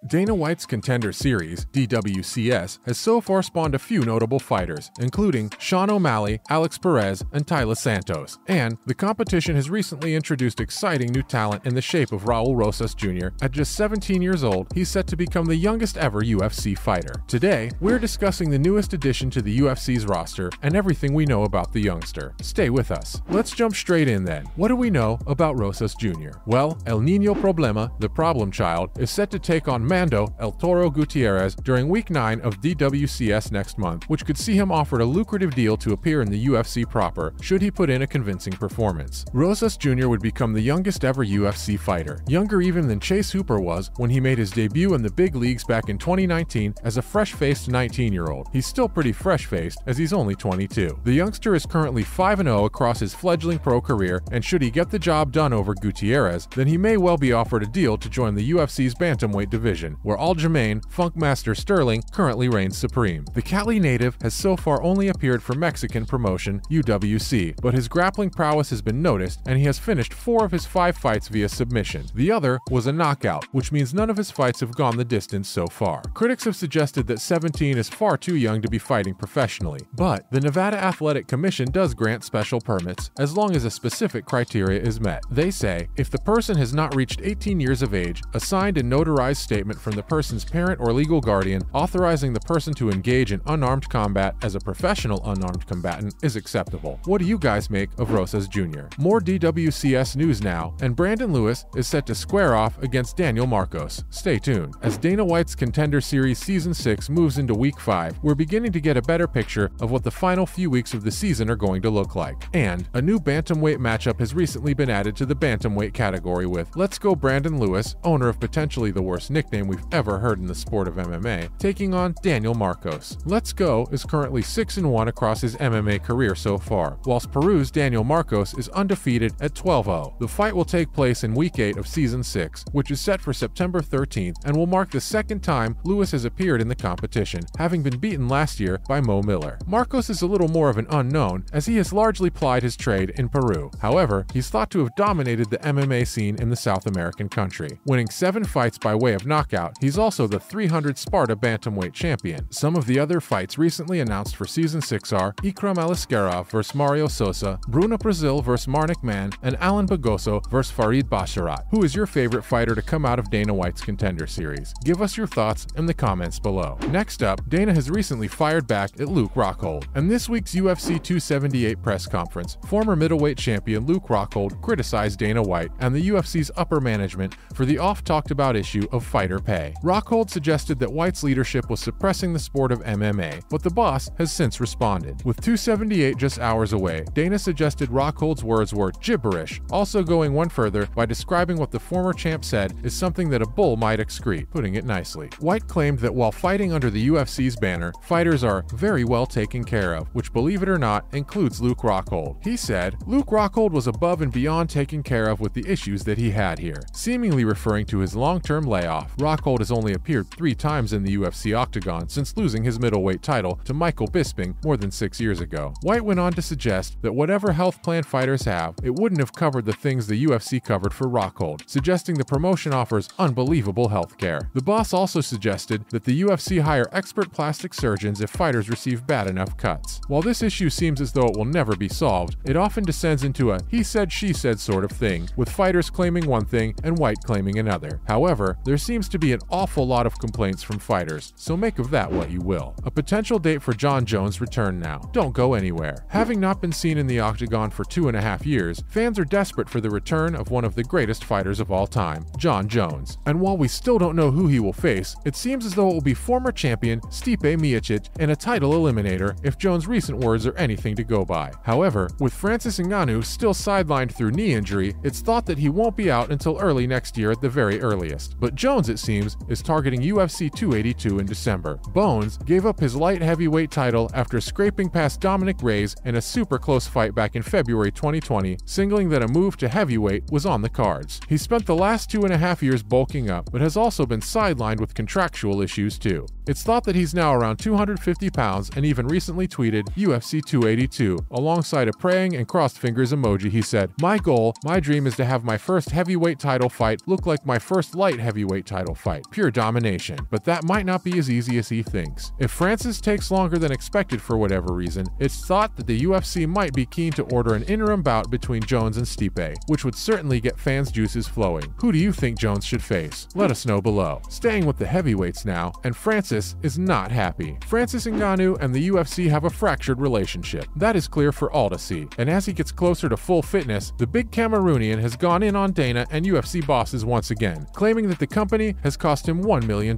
Dana White's Contender Series, DWCS, has so far spawned a few notable fighters, including Sean O'Malley, Alex Perez, and Taila Santos. And the competition has recently introduced exciting new talent in the shape of Raul Rosas Jr. At just 17 years old, he's set to become the youngest ever UFC fighter. Today, we're discussing the newest addition to the UFC's roster and everything we know about the youngster. Stay with us. Let's jump straight in then. What do we know about Rosas Jr.? Well, El Niño Problema, the problem child, is set to take on Mando El Toro Gutierrez during Week 9 of DWCS next month, which could see him offered a lucrative deal to appear in the UFC proper should he put in a convincing performance. Rosas Jr. would become the youngest ever UFC fighter, younger even than Chase Hooper was when he made his debut in the big leagues back in 2019 as a fresh-faced 19-year-old. He's still pretty fresh-faced as he's only 22. The youngster is currently 5-0 across his fledgling pro career, and should he get the job done over Gutierrez, then he may well be offered a deal to join the UFC's bantamweight division, where Aljamain Funkmaster Sterling currently reigns supreme. The Cali native has so far only appeared for Mexican promotion UWC, but his grappling prowess has been noticed, and he has finished 4 of his 5 fights via submission. The other was a knockout, which means none of his fights have gone the distance so far. Critics have suggested that 17 is far too young to be fighting professionally, but the Nevada Athletic Commission does grant special permits as long as a specific criteria is met. They say if the person has not reached 18 years of age, a signed and notarized statement from the person's parent or legal guardian authorizing the person to engage in unarmed combat as a professional unarmed combatant is acceptable. What do you guys make of Rosas Jr.? More DWCS news now, and Brandon Lewis is set to square off against Daniel Marcos. Stay tuned. As Dana White's Contender Series Season 6 moves into Week 5, we're beginning to get a better picture of what the final few weeks of the season are going to look like. And a new bantamweight matchup has recently been added to the bantamweight category with Let's Go Brandon Lewis, owner of potentially the worst nickname we've ever heard in the sport of MMA, taking on Daniel Marcos. Let's Go is currently 6-1 across his MMA career so far, whilst Peru's Daniel Marcos is undefeated at 12-0. The fight will take place in Week 8 of Season 6, which is set for September 13th and will mark the second time Lewis has appeared in the competition, having been beaten last year by Mo Miller. Marcos is a little more of an unknown, as he has largely plied his trade in Peru. However, he's thought to have dominated the MMA scene in the South American country. Winning 7 fights by way of knockout, he's also the 300 Sparta bantamweight champion. Some of the other fights recently announced for Season 6 are Ikram Aliskerov vs Mario Sosa, Bruna Brazil vs Marnik Mann, and Alan Bagoso vs Farid Basharat. Who is your favorite fighter to come out of Dana White's Contender Series? Give us your thoughts in the comments below. Next up, Dana has recently fired back at Luke Rockhold. In this week's UFC 278 press conference, former middleweight champion Luke Rockhold criticized Dana White and the UFC's upper management for the oft-talked-about issue of fighter pay. Rockhold suggested that White's leadership was suppressing the sport of MMA, but the boss has since responded. With 278 just hours away, Dana suggested Rockhold's words were gibberish, also going one further by describing what the former champ said is something that a bull might excrete, putting it nicely. White claimed that while fighting under the UFC's banner, fighters are very well taken care of, which, believe it or not, includes Luke Rockhold. He said, Luke Rockhold was above and beyond taken care of with the issues that he had here, seemingly referring to his long-term layoff. Rockhold has only appeared 3 times in the UFC octagon since losing his middleweight title to Michael Bisping more than 6 years ago. White went on to suggest that whatever health plan fighters have, it wouldn't have covered the things the UFC covered for Rockhold, suggesting the promotion offers unbelievable health care. The boss also suggested that the UFC hire expert plastic surgeons if fighters receive bad enough cuts. While this issue seems as though it will never be solved, it often descends into a he said she said sort of thing, with fighters claiming one thing and White claiming another. However, there seems to be an awful lot of complaints from fighters, so make of that what you will. A potential date for Jon Jones' return now. Don't go anywhere. Having not been seen in the octagon for 2.5 years, fans are desperate for the return of one of the greatest fighters of all time, Jon Jones. And while we still don't know who he will face, it seems as though it will be former champion Stipe Miocic in a title eliminator if Jones' recent words are anything to go by. However, with Francis Ngannou still sidelined through knee injury, it's thought that he won't be out until early next year at the very earliest. But Jones, it seems, is targeting UFC 282 in December. Bones gave up his light heavyweight title after scraping past Dominick Reyes in a super close fight back in February 2020, signaling that a move to heavyweight was on the cards. He spent the last 2.5 years bulking up, but has also been sidelined with contractual issues too. It's thought that he's now around 250 pounds and even recently tweeted UFC 282. Alongside a praying and crossed fingers emoji, he said, "My goal, my dream is to have my first heavyweight title fight look like my first light heavyweight title fight. Pure domination. But that might not be as easy as he thinks." If Francis takes longer than expected for whatever reason, it's thought that the UFC might be keen to order an interim bout between Jones and Stipe, which would certainly get fans' juices flowing. Who do you think Jones should face? Let us know below. Staying with the heavyweights now, and Francis is not happy. Francis Ngannou and the UFC have a fractured relationship. That is clear for all to see, and as he gets closer to full fitness, the big Cameroonian has gone in on Dana and UFC bosses once again, claiming that the company has cost him $1 million.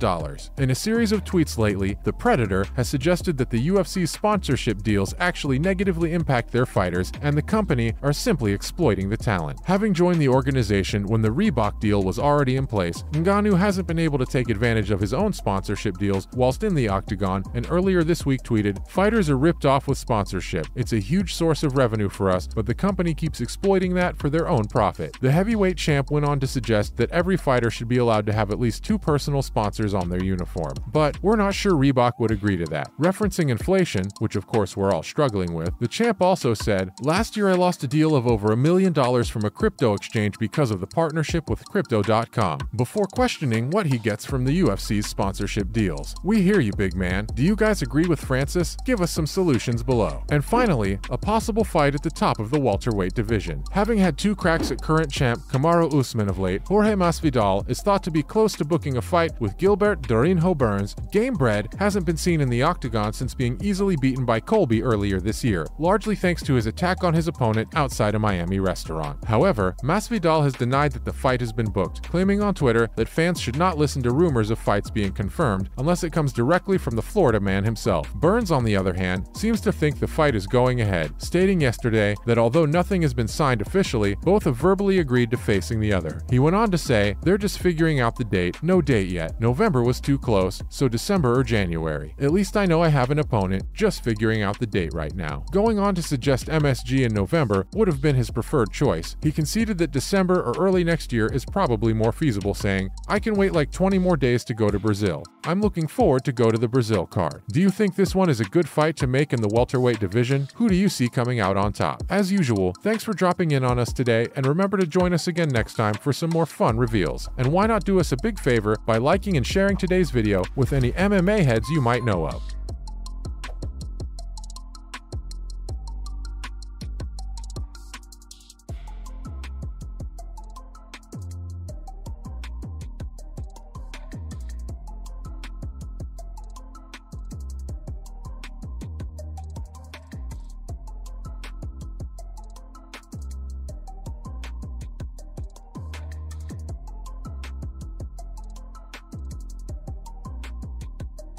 In a series of tweets lately, the Predator has suggested that the UFC's sponsorship deals actually negatively impact their fighters, and the company are simply exploiting the talent. Having joined the organization when the Reebok deal was already in place, Ngannou hasn't been able to take advantage of his own sponsorship deals whilst in the octagon, and earlier this week tweeted, "Fighters are ripped off with sponsorship. It's a huge source of revenue for us, but the company keeps exploiting that for their own profit." The heavyweight champ went on to suggest that every fighter should be allowed to have at least 2 personal sponsors on their uniform. But we're not sure Reebok would agree to that. Referencing inflation, which of course we're all struggling with, the champ also said, "Last year I lost a deal of over $1 million from a crypto exchange because of the partnership with Crypto.com," before questioning what he gets from the UFC's sponsorship deals. We hear you, big man. Do you guys agree with Francis? Give us some solutions below. And finally, a possible fight at the top of the welterweight division. Having had 2 cracks at current champ Kamaru Usman of late, Jorge Masvidal is thought to be close to booking a fight with Gilbert Durinho Burns. Gamebred hasn't been seen in the octagon since being easily beaten by Colby earlier this year, largely thanks to his attack on his opponent outside a Miami restaurant. However, Masvidal has denied that the fight has been booked, claiming on Twitter that fans should not listen to rumors of fights being confirmed unless it comes directly from the Florida man himself. Burns, on the other hand, seems to think the fight is going ahead, stating yesterday that although nothing has been signed officially, both have verbally agreed to facing the other. He went on to say, "They're just figuring out the date. No date yet. November was too close, so December or January. At least I know I have an opponent, just figuring out the date right now." Going on to suggest MSG in November would have been his preferred choice. He conceded that December or early next year is probably more feasible, saying, "I can wait like 20 more days to go to Brazil. I'm looking forward to go to the Brazil card." Do you think this one is a good fight to make in the welterweight division? Who do you see coming out on top? As usual, thanks for dropping in on us today, and remember to join us again next time for some more fun reveals. And why not do us a big favor by liking and sharing today's video with any MMA heads you might know of.